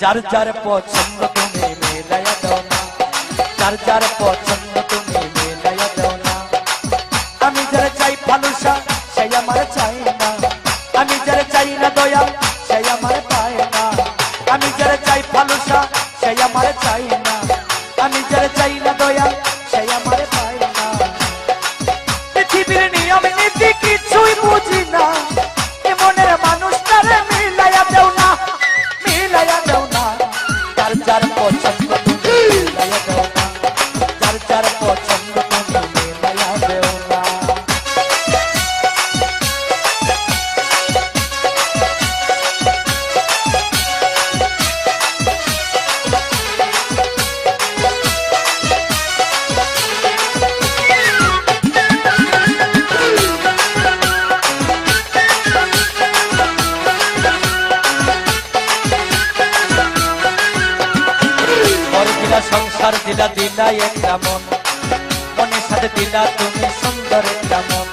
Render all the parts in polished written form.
যার যার পছন্দ তুমি মেলাইয়া দাও না, যার যার পছন্দ তুমি মেলাইয়া দাও না। আমি যারা চাই ফালুসা সেই আমার চাই না, আমি যারা চাই না দয়া সেই আমার পায় না। আমি যারা চাই ফালুসা সেই আমার চাই না, আমি যারা চাই না দয়া সেই আমার পায় না। পৃথিবীর নিয়ম নীতি কিছুই বুঝি না, মনের মানুষটারে মিলাইয়া দেও না, মিলাইয়া দেও না। যার যার পছন্দ তুমি মিলাইয়া দেও না, যার যার পছন্দ তুমি মিলাইয়া দেও না। সংসার দিলা দিলা একটা মন, মনের সাথে দিলা তুমি সুন্দর একটা মন।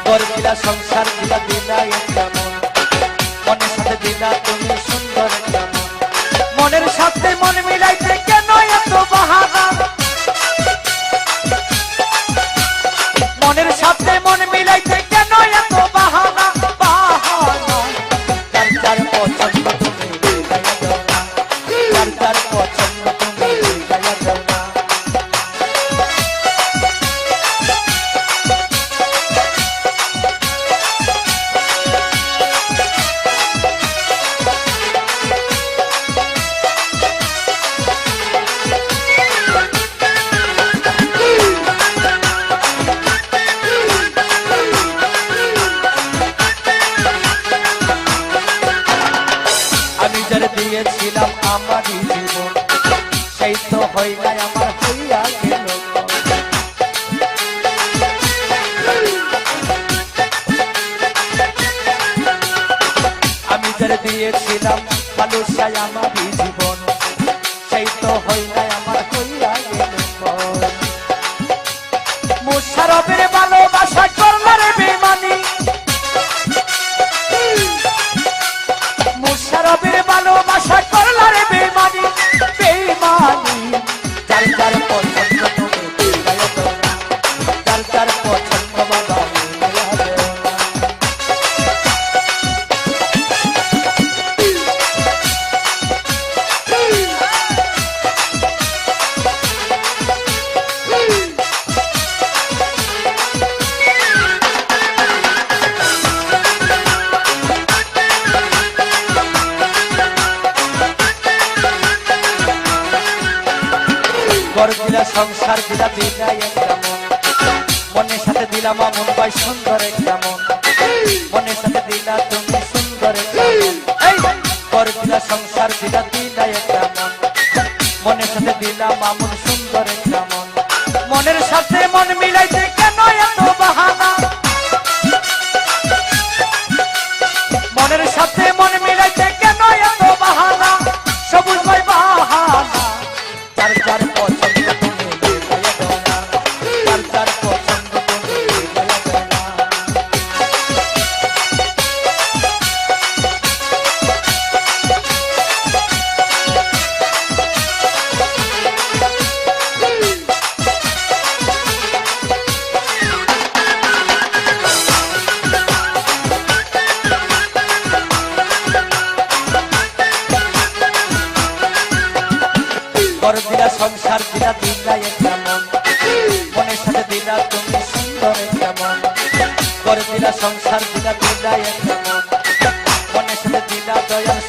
ঘর দিলা সংসার দিলা দিলা একটা মন, মনের সাথে দিলা তুমি সুন্দর একটা মন। মনের সাথে মন মিলাইতে কেন এত বাহানা, মনের সাথে মন মিলাইতে কেন এত বাহানা, বাহানা। যার যার পছন্দ তুমি মিলাইয়া দাও না, যার যার পছন্দ তুমি মিলাইয়া দাও না। আমি যারা দিয়েছিলাম আমারই জীবন, সেই তো হয় নাই আমার হইয়া গেল। আমি যারা দিয়েছিলাম ভালোবাসায় আমারই জীবন, সেই তো হয় নাই আমার হইয়া গেল। মুশারফের ভালোবাসা করলার বেমানি, মুশারফের ভালোবাসা করলার বেমানি, বেমানি। যার যার পছন্দ তুমি মিলাইয়া দাও না, যার যার পছন্দ বাবা মিলাইয়া দাও না। ঘর দিলা সংসার দিলা দিলা একটা মন, মনের সাথে দিলাম আমন ভাই সুন্দর একটা মন। মনের সাথে দিলা তুমি সুন্দর একটা মন। ঘর দিলা সংসার দিলা দিলা একটা মন, মনের সাথে দিলাম আমন সুন্দর একটা মন। মনের সাথে মন মিলাইতে কেন এত বাহানা, মনের সাথে মন মিলাইতে কেন এত বাহানা, সবুজ ভাই বাহানা। যার যার পছন্দ তুমি মিলাইয়া দাও না, যার যার পছন্দ তুমি মিলাইয়া দাও না। ঘর দিলা সংসার দিলা দিলা একটা মন, মনের সাথে দিলা তুমি সুন্দর একটা মন। ঘর দিলা সংসার দিলা দিলা একটা মন, মনের সাথে দিলা দয়াল।